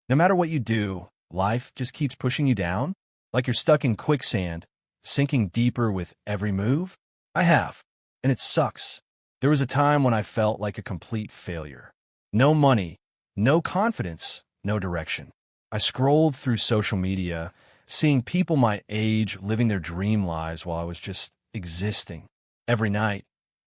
No matter what you do, life just keeps pushing you down, like you're stuck in quicksand, sinking deeper with every move. I have, and it sucks. There was a time when I felt like a complete failure. No money, no confidence, no direction. I scrolled through social media, seeing people my age living their dream lives while I was just existing. Every night,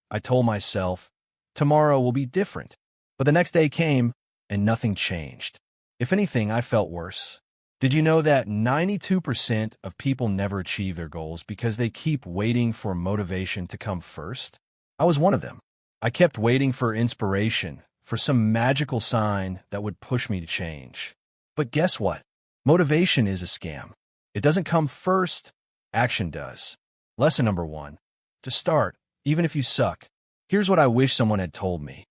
I told myself, tomorrow will be different. But the next day came, and nothing changed. If anything, I felt worse. Did you know that 92% of people never achieve their goals because they keep waiting for motivation to come first? I was one of them. I kept waiting for inspiration, for some magical sign that would push me to change. But guess what? Motivation is a scam. It doesn't come first, action does. Lesson number 1. To start, even if you suck, here's what I wish someone had told me.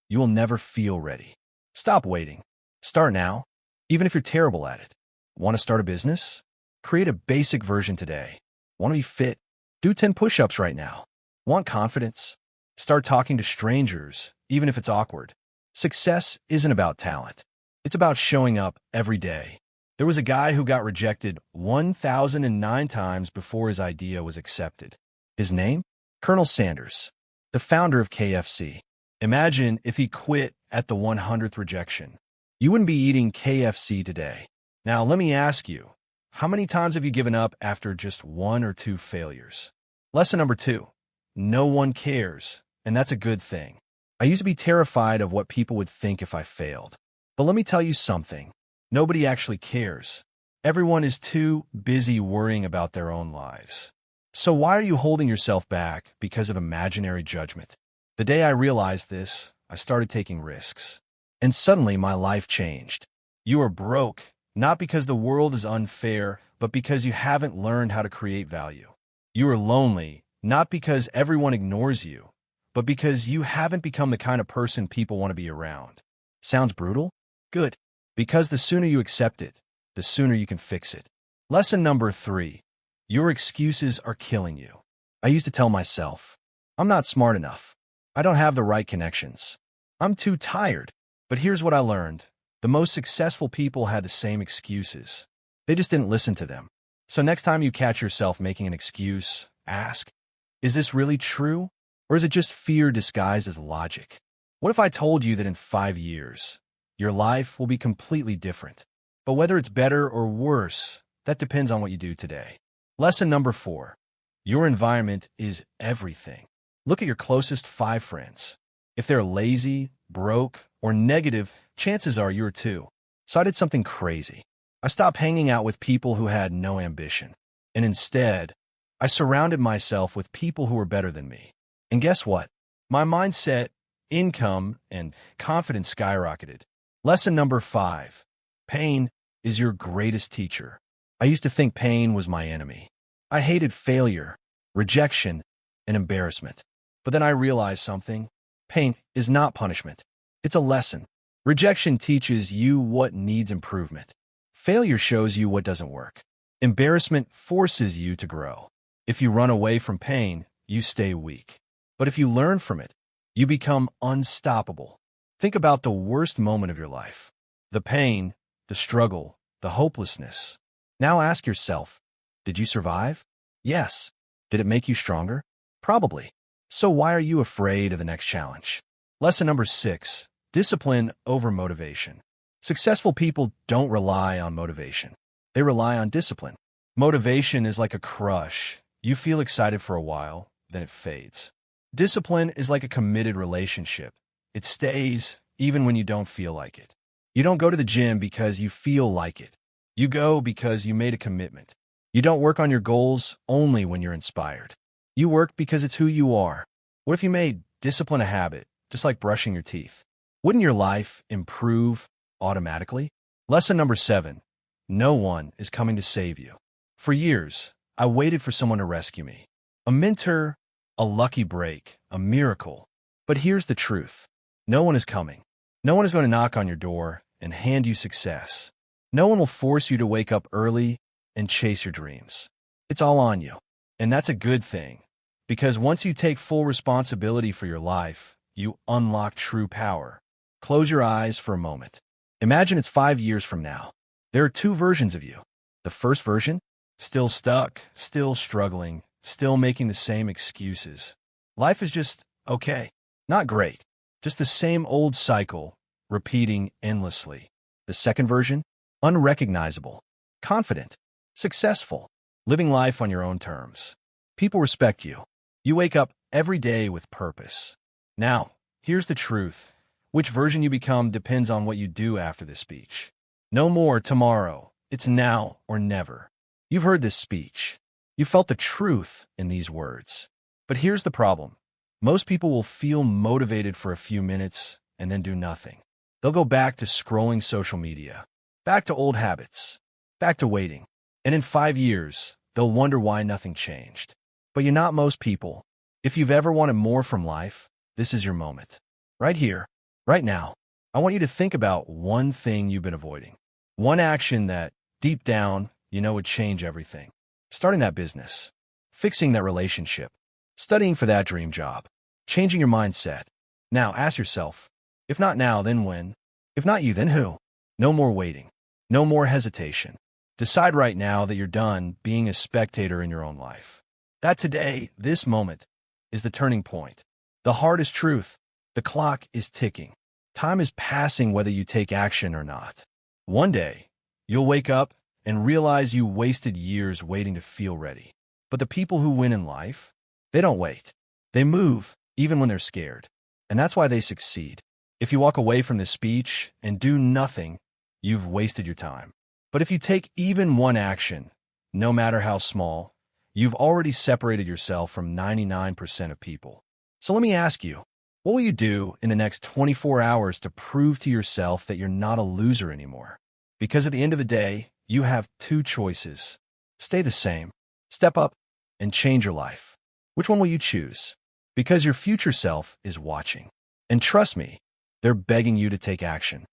You will never feel ready. Stop waiting. Start now, even if you're terrible at it. Want to start a business? Create a basic version today. Want to be fit? Do 10 push-ups right now. Want confidence? Start talking to strangers, even if it's awkward. Success isn't about talent. It's about showing up every day. There was a guy who got rejected 1,009 times before his idea was accepted. His name? Colonel Sanders, the founder of KFC. Imagine if he quit at the 100th rejection. You wouldn't be eating KFC today. Now, let me ask you, how many times have you given up after just 1 or 2 failures? Lesson number 2. No one cares, and that's a good thing. I used to be terrified of what people would think if I failed. But let me tell you something. Nobody actually cares. Everyone is too busy worrying about their own lives. So why are you holding yourself back because of imaginary judgment? The day I realized this, I started taking risks. And suddenly my life changed. You are broke, not because the world is unfair, but because you haven't learned how to create value. You are lonely, not because everyone ignores you, but because you haven't become the kind of person people want to be around. Sounds brutal? Good. Because the sooner you accept it, the sooner you can fix it. Lesson number 3. Your excuses are killing you. I used to tell myself, I'm not smart enough. I don't have the right connections. I'm too tired. But here's what I learned. The most successful people had the same excuses. They just didn't listen to them. So next time you catch yourself making an excuse, ask, is this really true? Or is it just fear disguised as logic? What if I told you that in 5 years, your life will be completely different? But whether it's better or worse, that depends on what you do today. Lesson number 4. Your environment is everything. Look at your closest 5 friends. If they're lazy, broke, or negative, chances are you're too. So I did something crazy. I stopped hanging out with people who had no ambition. And instead, I surrounded myself with people who were better than me. And guess what? My mindset, income, and confidence skyrocketed. Lesson number 5. Pain is your greatest teacher. I used to think pain was my enemy. I hated failure, rejection, and embarrassment. But then I realized something. Pain is not punishment. It's a lesson. Rejection teaches you what needs improvement. Failure shows you what doesn't work. Embarrassment forces you to grow. If you run away from pain, you stay weak. But if you learn from it, you become unstoppable. Think about the worst moment of your life. The pain, the struggle, the hopelessness. Now ask yourself, did you survive? Yes. Did it make you stronger? Probably. So why are you afraid of the next challenge? Lesson number 6. Discipline over motivation. Successful people don't rely on motivation. They rely on discipline. Motivation is like a crush. You feel excited for a while, then it fades. Discipline is like a committed relationship. It stays even when you don't feel like it. You don't go to the gym because you feel like it. You go because you made a commitment. You don't work on your goals only when you're inspired. You work because it's who you are. What if you made discipline a habit, just like brushing your teeth? Wouldn't your life improve automatically? Lesson number 7. No one is coming to save you. For years, I waited for someone to rescue me. A mentor, a lucky break, a miracle. But here's the truth. No one is coming. No one is going to knock on your door and hand you success. No one will force you to wake up early and chase your dreams. It's all on you. And that's a good thing. Because once you take full responsibility for your life, you unlock true power. Close your eyes for a moment. Imagine it's 5 years from now. There are two versions of you. The first version, still stuck, still struggling, still making the same excuses. Life is just okay. Not great. Just the same old cycle, repeating endlessly. The second version, unrecognizable, confident, successful, living life on your own terms. People respect you. You wake up every day with purpose. Now, here's the truth. Which version you become depends on what you do after this speech. No more tomorrow. It's now or never. You've heard this speech. You felt the truth in these words. But here's the problem. Most people will feel motivated for a few minutes and then do nothing. They'll go back to scrolling social media, back to old habits, back to waiting. And in 5 years, they'll wonder why nothing changed. But you're not most people. If you've ever wanted more from life, this is your moment. Right here, right now, I want you to think about one thing you've been avoiding. One action that, deep down, you know would change everything. Starting that business, fixing that relationship, studying for that dream job, changing your mindset. Now ask yourself, if not now, then when? If not you, then who? No more waiting. No more hesitation. Decide right now that you're done being a spectator in your own life. That today, this moment, is the turning point. The hardest truth. The clock is ticking. Time is passing whether you take action or not. One day, you'll wake up and realize you wasted years waiting to feel ready. But the people who win in life, they don't wait. They move, even when they're scared. And that's why they succeed. If you walk away from this speech and do nothing, you've wasted your time. But if you take even one action, no matter how small, you've already separated yourself from 99% of people. So let me ask you, what will you do in the next 24 hours to prove to yourself that you're not a loser anymore? Because at the end of the day, you have two choices. Stay the same, step up, and change your life. Which one will you choose? Because your future self is watching. And trust me, they're begging you to take action.